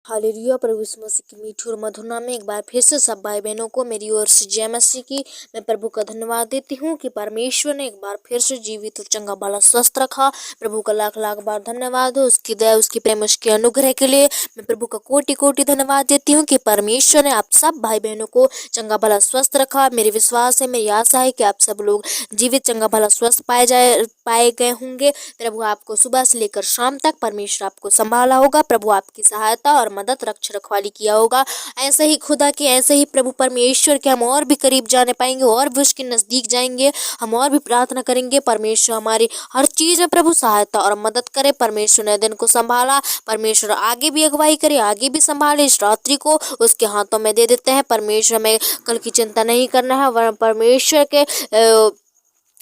Hallelujah. प्रभु यीशु मसीह की मीठी और मधुर नाम में एक बार फिर से सब भाई बहनों को मेरी ओर से जय मसीह की। मैं प्रभु का धन्यवाद देती हूँ कि परमेश्वर ने एक बार फिर से जीवित और चंगा भला स्वस्थ रखा। प्रभु का लाख लाख बार धन्यवाद हो, उसकी दया, उसकी प्रेम, उसके अनुग्रह के लिए मैं प्रभु का कोटि कोटि धन्यवाद देती हूँ कि परमेश्वर ने आप सब भाई बहनों को चंगा भला स्वस्थ रखा। मेरी विश्वास है, मेरी आशा है कि आप सब लोग जीवित चंगा भला स्वस्थ पाए गए होंगे। प्रभु आपको सुबह से लेकर शाम तक परमेश्वर आपको संभाला होगा। प्रभु आपकी सहायता और मदद, रक्षा रखवाली किया होगा। ऐसे ही खुदा के, ऐसे ही प्रभु परमेश्वर के हम और भी करीब जाने पाएंगे और भी उसके नजदीक जाएंगे। हम और भी प्रार्थना करेंगे परमेश्वर हमारी हर चीज में प्रभु सहायता और मदद करे। परमेश्वर ने दिन को संभाला, परमेश्वर आगे भी अगुवाई करे, आगे भी संभाले। इस रात्रि को उसके हाथों में दे देते हैं। परमेश्वर में कल की चिंता नहीं करना है, वरन परमेश्वर के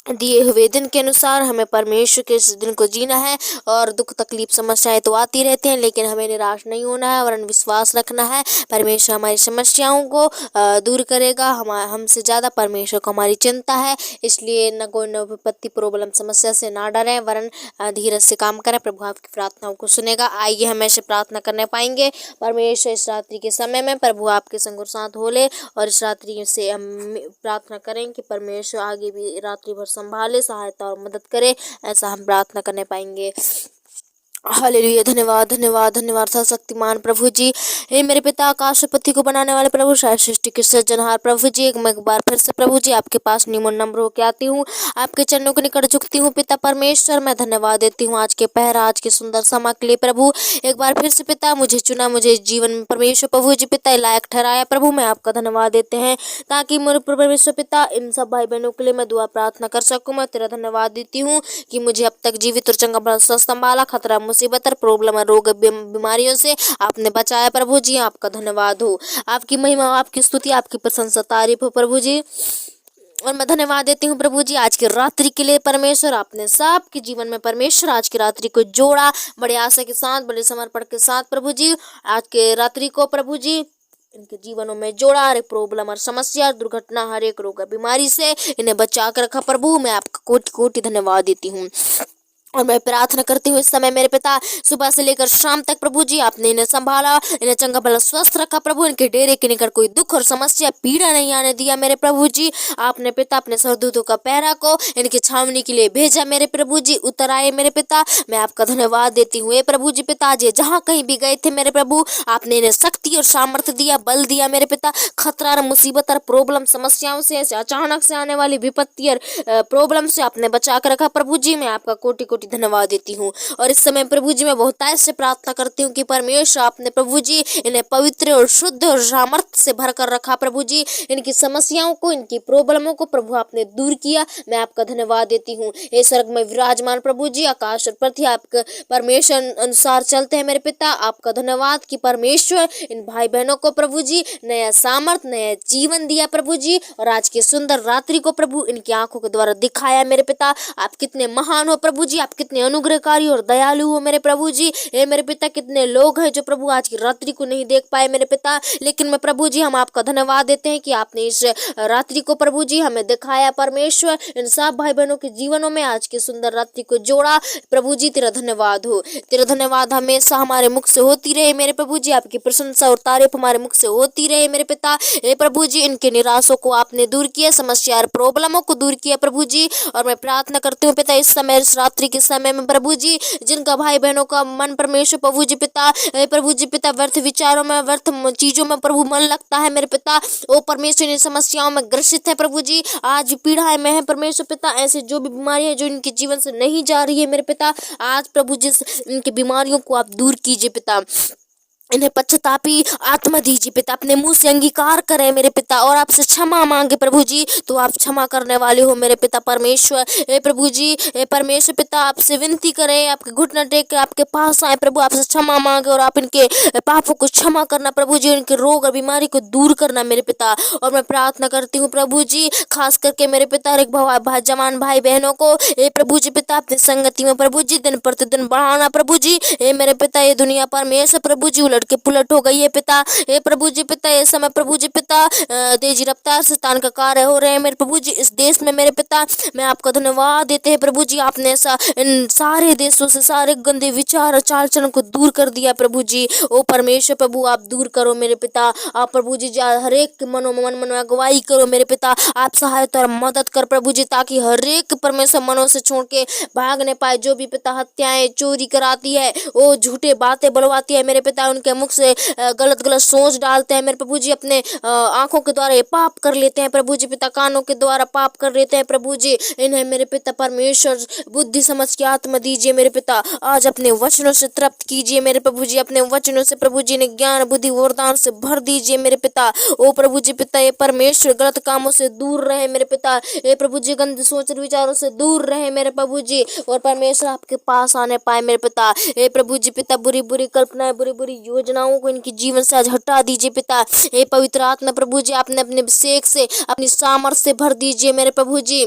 दिए हुए दिन के अनुसार हमें परमेश्वर के इस दिन को जीना है। और दुख तकलीफ समस्याएं तो आती रहती हैं, लेकिन हमें निराश नहीं होना है, वरन विश्वास रखना है। परमेश्वर हमारी समस्याओं को दूर करेगा। हमसे ज़्यादा परमेश्वर को हमारी चिंता है, इसलिए न कोई न विपत्ति, प्रॉब्लम, समस्या से ना डरें, वरन धीरज से काम करें। प्रभु आपकी प्रार्थनाओं को सुनेगा। आइए हम ऐसे प्रार्थना करने पाएंगे। परमेश्वर इस रात्रि के समय में प्रभु आपके संग और साथ हो ले, और इस रात्रि से हम प्रार्थना करें कि परमेश्वर आगे भी रात्रि भर संभाले, सहायता और मदद करे। ऐसा हम प्रार्थना करने पाएंगे। हालेलुया। धन्यवाद धन्यवाद धन्यवाद सर्वशक्तिमान प्रभु जी। हे मेरे पिता, आकाश और पृथ्वी को बनाने वाले प्रभु, सारी सृष्टि के सृजनहार प्रभु जी, मैं एक बार फिर से प्रभु जी आपके पास निमन नम्र होकर आती हूँ, आपके चरणों के निकट झुकती हूँ। पिता परमेश्वर, मैं धन्यवाद देती हूँ आज के पहर, आज के सुंदर समय के लिए प्रभु। एक बार फिर से पिता मुझे चुना, मुझे जीवन में परमेश्वर प्रभु जी पिता लायक ठहराया प्रभु। मैं आपका धन्यवाद देते हैं ताकि मेरे परमेश्वर पिता इन सब भाई बहनों के लिए मैं दुआ प्रार्थना कर सकूँ। मैं तेरा धन्यवाद देती हूँ कि मुझे अब तक जीवित और चंगा भला स्वस्थ संभाला, खतरा, मुसीबत और प्रॉब्लम, रोग, बीमारियों से आपने बचाया प्रभु जी। आपका धन्यवाद हो, आपकी महिमा, आपकी स्तुति, आपकी प्रशंसा, तारीफ हो प्रभु जी। और मैं धन्यवाद देती हूँ प्रभु जी आज की रात्रि के लिए। परमेश्वर आपने सबके जीवन में परमेश्वर आज की रात्रि को जोड़ा, बड़े आशा के साथ, बड़े समर्पण के साथ प्रभु जी। आज के रात्रि को प्रभु जी इनके जीवनों में जोड़ा, हर एक प्रॉब्लम और समस्या, दुर्घटना, हर एक रोग, बीमारी से इन्हें बचा कर रखा प्रभु। मैं आपका कोटि कोटि धन्यवाद देती हूँ। और मैं प्रार्थना करती हूँ इस समय मेरे पिता, सुबह से लेकर शाम तक प्रभु जी आपने इन्हें संभाला, इन्हें चंगा भला स्वस्थ रखा प्रभु। इनके डेरे के निकट कोई दुख और समस्या, पीड़ा नहीं आने दिया मेरे प्रभु जी। आपने पिता अपने सरदूतों का पहरा को इनकी छावनी के लिए भेजा मेरे प्रभु जी। उतर आए मेरे पिता, मैं आपका धन्यवाद देती हूँ। प्रभु जी पिता जी जहाँ कहीं भी गए थे मेरे प्रभु, आपने इन्हें शक्ति और सामर्थ्य दिया, बल दिया मेरे पिता। खतरा और मुसीबत और प्रॉब्लम, समस्याओं से, ऐसे अचानक से आने वाली विपत्ति और प्रॉब्लम से आपने बचा कर रखा प्रभु जी। मैं आपका कोटि कोटि धन्यवाद देती हूँ। और इस समय प्रभु जी मैं बहुतायत से प्रार्थना करती हूँ कि परमेश्वर आपने प्रभु जी इन्हें पवित्र और शुद्ध और सामर्थ्य से भर कर रखा प्रभु जी। इनकी समस्याओं को, इनकी प्रॉब्लमों को प्रभु आपने दूर किया। मैं आपका धन्यवाद देती हूँ। हे स्वर्ग में विराजमान प्रभु जी, आकाश और पृथ्वी आपके परमेश्वर अनुसार चलते हैं मेरे पिता। आपका धन्यवाद कि परमेश्वर इन भाई बहनों को प्रभु जी नया सामर्थ्य, नया जीवन दिया प्रभु जी। और आज की सुंदर रात्रि को प्रभु इनकी आंखों के द्वारा दिखाया मेरे पिता। आप कितने महान हो प्रभु जी, आप कितने अनुग्रहकारी और दयालु हो मेरे प्रभु जी। हे मेरे पिता, कितने लोग हैं जो प्रभु आज की रात्रि को नहीं देख पाए मेरे पिता, लेकिन मैं प्रभु जी हम आपका धन्यवाद देते हैं कि आपने इस रात्रि को प्रभु जी हमें दिखाया। परमेश्वर इन सब भाई बहनों के जीवनों में आज की सुंदर रात्रि को जोड़ा प्रभु जी। तेरा धन्यवाद हो, तेरा धन्यवाद हमेशा हमारे मुख से होती रहे मेरे प्रभु जी। आपकी प्रशंसा और तारीफ हमारे मुख से होती रहे मेरे पिता। हे प्रभु जी, इनके निराशों को आपने दूर किया, समस्या और प्रॉब्लमों को दूर किया प्रभु जी। और मैं प्रार्थना करती हूँ पिता इस समय, इस रात्रि के समय में प्रभु जी, जिनका भाई बहनों का मन परमेश्वर प्रभु जी पिता, प्रभु जी पिता व्यर्थ विचारों में, व्यर्थ चीजों में प्रभु मन लगता है मेरे पिता। ओ परमेश्वर इन समस्याओं में ग्रसित है प्रभु जी, आज पीड़ाएं में है परमेश्वर पिता। ऐसे जो भी बीमारियां जो इनके जीवन से नहीं जा रही है मेरे पिता, आज प्रभु जी इनकी बीमारियों को आप दूर कीजिए पिता। इन्हें पश्चातापी आत्मा दीजिए पिता, अपने मुंह से अंगीकार करें मेरे पिता और आपसे क्षमा मांगे प्रभु जी, तो आप क्षमा करने वाले हो मेरे पिता परमेश्वर। हे प्रभु जी, हे परमेश्वर पिता, आपसे विनती करें, आपके घुटना टेक के आपके पास आए प्रभु, आपसे क्षमा मांगे और आप इनके पापों को क्षमा करना प्रभु जी, इनके रोग और बीमारी को दूर करना मेरे पिता। और मैं प्रार्थना करती हूँ प्रभु जी, खास करके मेरे पिता और एक जवान भाई बहनों को हे प्रभु जी पिता अपनी संगति में प्रभु जी दिन प्रतिदिन बढ़ाना प्रभु जी। हे मेरे पिता, ये दुनिया परमेश्वर प्रभु जी उलट के पुलट हो गई है पिता। हे प्रभु जी पिता, ये समय प्रभु जी पिता तेजी रफ्तार से शैतान का कार्य हो रहे हैं मेरे प्रभु जी इस देश में मेरे पिता। मैं आपका धन्यवाद देते हैं प्रभु जी, आपने ऐसा इन सारे देशों से सारे गंदे विचार और चाल चलन को दूर कर दिया प्रभु जी। ओ परमेश्वर प्रभु, आप दूर करो मेरे पिता। आप प्रभु जी हर एक मन अगुवाई करो मेरे पिता। आप सहायता और मदद कर प्रभु जी, ताकि हर एक परमेश्वर मनों से छोड़ के भागने पाए। जो भी पिता हत्याएं चोरी कराती है, वो झूठे बातें बुलवाती है मेरे पिता, उनके मुख से गलत गलत सोच डालते हैं मेरे प्रभु जी। अपने आंखों के द्वारा ये पाप कर लेते हैं प्रभु जी पिता, कानों के द्वारा पाप कर लेते हैं प्रभु जी। इन्हें मेरे पिता परमेश्वर बुद्धि समझ के आत्मा दीजिए मेरे पिता। आज अपने वचनों से तृप्त कीजिए मेरे प्रभु जी, अपने वचनों से प्रभु जी ने ज्ञान बुद्धि वरदान से भर दीजिए मेरे पिता। ओ प्रभु जी पिता, ये परमेश्वर गलत कामों से दूर रहे मेरे पिता। ये प्रभु जी गंदे सोच विचारों से दूर रहे मेरे प्रभु जी, और परमेश्वर आपके पास आने पाए मेरे पिता। हे प्रभु जी पिता, बुरी बुरी कल्पनाएं बुरी बुरी योजनाओं को इनकी जीवन से आज हटा दीजिए पिता। हे पवित्र आत्मा प्रभु जी, आपने अपने अभिषेक से अपनी सामर्थ्य से भर दीजिए मेरे प्रभु जी,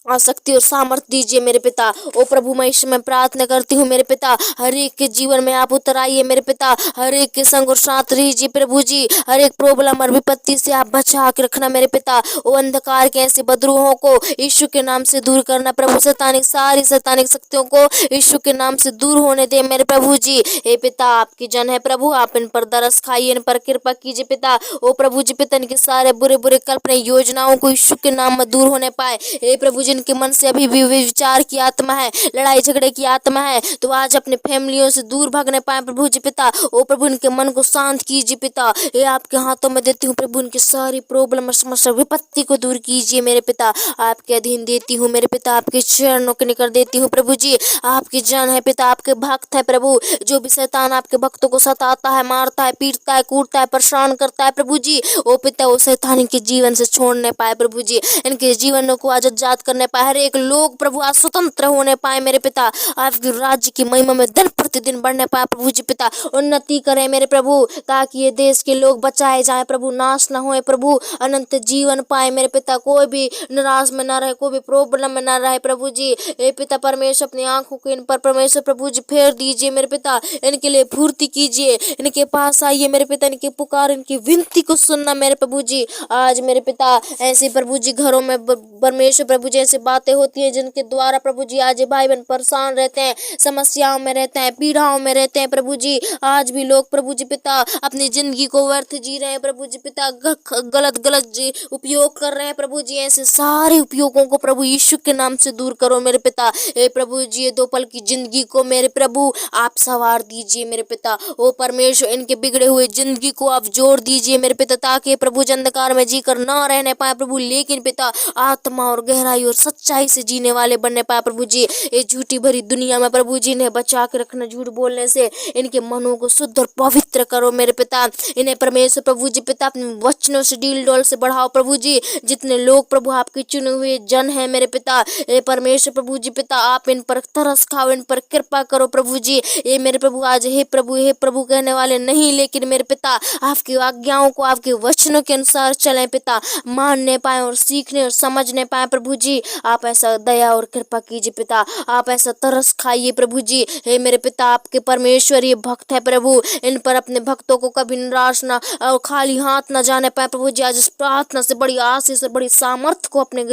आसक्ति और सामर्थ्य दीजिए मेरे पिता। ओ प्रभु मैं ईश्वर में प्रार्थना करती हूँ मेरे पिता, हर एक के जीवन में आप उतर आइए मेरे पिता, हर एक के संग और साथ रहिए प्रभु जी। हर एक प्रॉब्लम और विपत्ति से आप बचा के रखना मेरे पिता। ओ अंधकार के ऐसे बदरूहों को यीशु के नाम से दूर करना प्रभु, सारी शैतानिक शक्तियों को यीशु के नाम से दूर होने दे मेरे प्रभु जी। हे पिता, आपकी जन है प्रभु, आप इन पर दरस खाइए, इन पर कृपा कीजिए पिता। ओ प्रभु जी पिता, इनके सारे बुरे बुरे कल्पना योजनाओं को यीशु के नाम में दूर होने पाए। हे प्रभु जी, जिनके मन से अभी भी विचार की आत्मा है, लड़ाई झगड़े की आत्मा है, तो आज अपने फैमिलियों से दूर भागने पाए प्रभु जी पिता। ओ प्रभु, इनके मन को शांत कीजिए पिता। ये आपके हाथों में देती हूँ प्रभु, इनकी सारी प्रॉब्लम और समस्या विपत्ति को दूर कीजिए मेरे पिता। आपके अधीन देती हूँ मेरे पिता, आपके चरणों के निकट देती हूँ प्रभु जी। आपकी जन है पिता, आपके भक्त है प्रभु। जो भी शैतान आपके भक्तों को सताता है, मारता है, पीटता है, कूटता है, परेशान करता है प्रभु जी, ओ पिता वो शैतान इनके जीवन से छोड़ने पाए प्रभु जी, इनके जीवनों को आज आजाद करने पाए। हर एक लोग प्रभु आज स्वतंत्र होने पाए मेरे पिता, आपके राज्य की महिमा में दिन प्रतिदिन बढ़ने पाए प्रभु जी पिता। उन्नति करें मेरे प्रभु, ताकि ये देश के लोग बचाए जाए प्रभु, नाश न होए प्रभु, अनंत जीवन पाए मेरे पिता। कोई भी निराश में ना रहे, कोई भी प्रॉब्लम में ना रहे प्रभु जी। हे पिता परमेश्वर, अपनी आंखों को इन पर परमेश्वर प्रभु जी फेर दीजिए मेरे पिता। इनके लिए पूर्ति कीजिए, इनके पास आइए मेरे पिता, इनकी पुकार इनकी विनती को सुनना मेरे प्रभु जी। आज मेरे पिता ऐसे प्रभु जी घरों में परमेश्वर प्रभु जी ऐसी बातें होती है जिनके द्वारा प्रभु जी आज भाई बहन परेशान रहते हैं, समस्याओं में रहते हैं, पीड़ाओं में रहते हैं प्रभु जी। आज भी लोग प्रभु जी पिता अपनी जिंदगी को व्यर्थ जी रहे हैं प्रभु जी पिता, गलत गलत जी उपयोग कर रहे हैं प्रभु जी। ऐसे सारे उपयोगों को प्रभु यीशु के नाम से दूर करो मेरे पिता। हे प्रभु जी, ये 2 पल की जिंदगी को मेरे प्रभु आप सवार दीजिए मेरे पिता। ओ परमेश्वर, इनके बिगड़े हुए जिंदगी को आप जोड़ दीजिए मेरे पिता, ताकि प्रभु अंधकार में जीकर ना रहने पाए प्रभु, लेकिन पिता आत्मा और गहराई और सच्चाई से जीने वाले बनने पाए प्रभु जी। ये झूठी भरी दुनिया में प्रभु जी इन्हें बचा के रखना, झूठ बोलने से इनके मनों को शुद्ध और पवित्र करो मेरे पिता। इन्हें परमेश्वर प्रभु जी पिता अपने वचनों से डील डोल से बढ़ाओ प्रभु जी। जितने लोग प्रभु आपके चुने हुए जन है मेरे पिता, ये परमेश्वर प्रभु जी पिता आप इन पर तरस खाओ, इन पर कृपा करो प्रभु जी। ये मेरे प्रभु आज हे प्रभु कहने वाले नहीं, लेकिन मेरे पिता आपकी आज्ञाओं को आपके वचनों के अनुसार चलें पिता, मानने पाए और सीखने और समझने पाए प्रभु जी। आप ऐसा दया और कृपा कीजिए पिता, आप ऐसा तरस खाइए प्रभु जी। हे मेरे पिता, आपके परमेश्वर ये भक्त है प्रभु, इन पर अपने भक्तों को कभी निराश ना और खाली हाथ ना जाने पाए प्रभु जी। आज इस प्रार्थना से बड़ी आशीष और बड़ी सामर्थ्य को अपने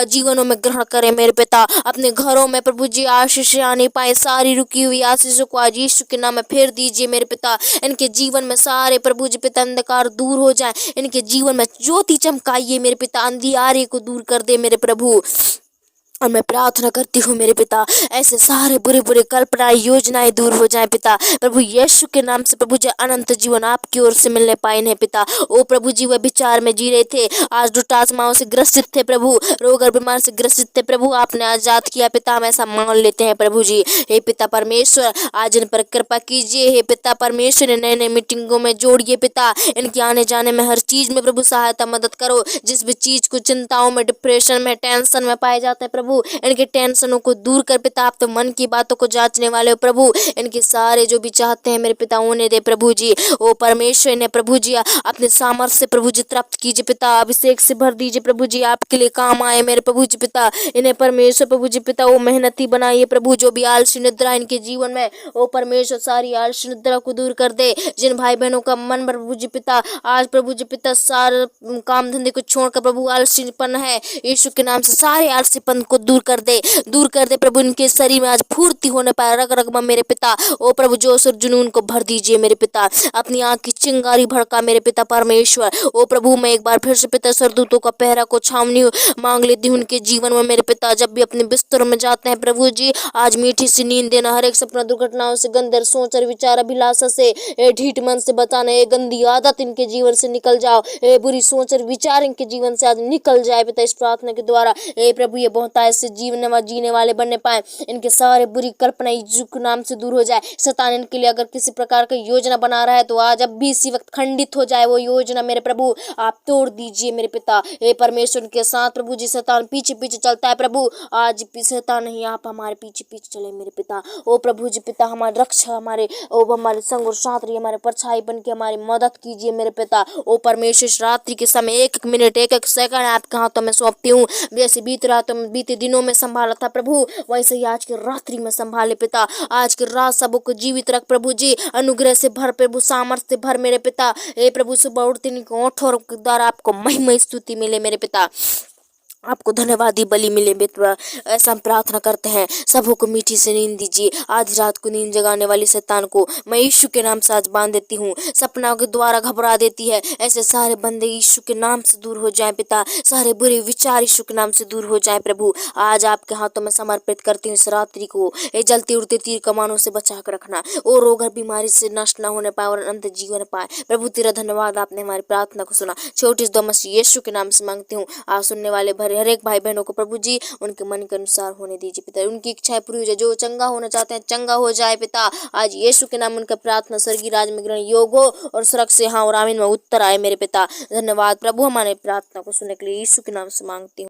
जीवनों में ग्रहण करें मेरे पिता। अपने घरों में प्रभु जी आशीष आने पाए, सारी रुकी हुई आशीषों को आज यीशु के नाम में फेर दीजिए मेरे पिता। इनके जीवन में सारे प्रभु जी पिता अंधकार दूर हो जाए, इनके जीवन में ज्योति चमकाइए मेरे पिता, अंधियारे को दूर कर दे मेरे प्रभु। और मैं प्रार्थना करती हूँ मेरे पिता, ऐसे सारे बुरे बुरे कल्पनाएं योजनाएं दूर हो जाएं पिता। प्रभु यीशु के नाम से प्रभु जी अनंत जीवन आपकी ओर से मिलने पाए हैं पिता। ओ प्रभु जी, वह विचार में जी रहे थे, आज दुष्टात्माओं से ग्रसित थे प्रभु, रोग और बीमार से ग्रसित थे प्रभु, आपने आजाद किया पिता, हम ऐसा मान लेते हैं प्रभु जी। हे पिता परमेश्वर, आज इन पर कृपा कीजिए। हे पिता परमेश्वर, नए नए मीटिंगों में जोड़िए पिता, इनके आने जाने में हर चीज में प्रभु सहायता मदद करो। जिस भी चीज को चिंताओं में, डिप्रेशन में, टेंशन में पाए जाते हैं प्रभु, इनके टेंशनों को दूर कर पिता। आप तो मन की बातों को जांचने वाले हो प्रभु, इनके सारे जो भी चाहते हैं मेरे पिता होने दे प्रभु जी। ओ परमेश्वर, इन्हें प्रभु जी अपने सामर्थ्य से प्रभु जी प्राप्त कीजिए पिता, अभिषेक से भर दीजिए प्रभु जी, आपके लिए काम आए मेरे प्रभु जी पिता। इन्हें परमेश्वर प्रभु जी पिता वो मेहनती बनाइए प्रभु, जो भी आलसी निद्रा इनके जीवन में, ओ परमेश्वर सारी आलसी निद्रा को दूर कर दे। जिन भाई बहनों का मन प्रभु जी पिता आज प्रभु जी पिता सारे काम धंधे को छोड़कर प्रभु आलसीपन है, यीशु के नाम से सारे आलसीपन को दूर कर दे, दूर कर दे प्रभु। इनके शरीर में आज फूर्ति होने पाए, रग रग में मेरे पिता ओ प्रभु जोश और जुनून को भर दीजिए मेरे पिता। अपनी आंख की चिंगारी भड़का मेरे पिता परमेश्वर। ओ प्रभु, मैं एक बार फिर से पिता सरदूतों का पहरा को छावनी मांग लेती हूँ उनके जीवन में मेरे पिता। जब भी अपने बिस्तरों में जाते हैं प्रभु जी, आज मीठी सी नींद देना, हर एक सपना दुर्घटनाओं से, गंदर सोच और विचार अभिलाषा से, ढीठ मन से बचाना, ये गंदी आदत इनके जीवन से निकल जाओ, ये बुरी सोच और विचार इनके जीवन से आज निकल जाए पिता इस प्रार्थना के द्वारा। ए प्रभु, ये बहुत ऐसे जीवन जीने वाले बनने पाए, इनके सारे बुरी कल्पना यीशु के नाम से दूर हो जाए। शैतान इनके लिए अगर किसी प्रकार की योजना बना रहा है तो आज अब भी इसी वक्त खंडित हो जाए वो योजना मेरे प्रभु, आप तोड़ दीजिए मेरे पिता। हे परमेश्वर के साथ प्रभु जी शैतान पीछे पीछे चलता है प्रभु, आज शैतान नहीं, आप हमारे पीछे पीछे चले मेरे पिता। ओ प्रभु जी पिता, हमारी रक्षा, हमारे संग और साथ रहिए, हमारे परछाई बन के हमारी मदद कीजिए मेरे पिता। ओ परमेश्वर, रात्रि के समय एक एक मिनट एक एक सेकंड आपके हाथों में सौंपती हूँ। जैसे बीत रातों में बीते दिनों में संभाला था प्रभु, वैसे ही आज की रात्रि में संभाले पिता। आज की रात सबों को जीवित रख प्रभु जी, अनुग्रह से भर प्रभु, सामर्थ्य से भर मेरे पिता। हे प्रभु, सुबह उठते इनके ओठों द्वारा आपको महिमा स्तुति मिले मेरे पिता, आपको धन्यवादी बलि मिले मित्र। ऐसा हम प्रार्थना करते हैं। सबों को मीठी से नींद दीजिए। आधी रात को नींद जगाने वाली शैतान को मैं यीशु के नाम से आज बांध देती हूँ, सपना के द्वारा घबरा देती है, ऐसे सारे बंदे यीशु के नाम से दूर हो जाएं पिता। सारे बुरे विचार यीशु के नाम से दूर हो जाएं प्रभु। आज आपके हाथों में समर्पित करती हूँ इस रात्रि को। ये जलते उड़ते तीर कमानों से बचा कर रखना, और रोग और बीमारी से नष्ट न होने पाए और अनंत जीवन पाए प्रभु। तेरा धन्यवाद, आपने हमारी प्रार्थना को सुना। छोटी दो मसीह यीशु के नाम से मांगती हूँ। आज सुनने वाले भरे हर एक भाई बहनों को प्रभु जी उनके मन के अनुसार होने दीजिए पिता। उनकी इच्छाएं पूरी हो जाए, जो चंगा होना चाहते हैं चंगा हो जाए पिता। आज यीशु के नाम उनका प्रार्थना स्वर्गीय राज में ग्रहण योग हो और सुरक्षा से हाँ और आमीन में उत्तर आए मेरे पिता। धन्यवाद प्रभु, हमारे प्रार्थना को सुनने के लिए यीशु के नाम से मांगती हूँ।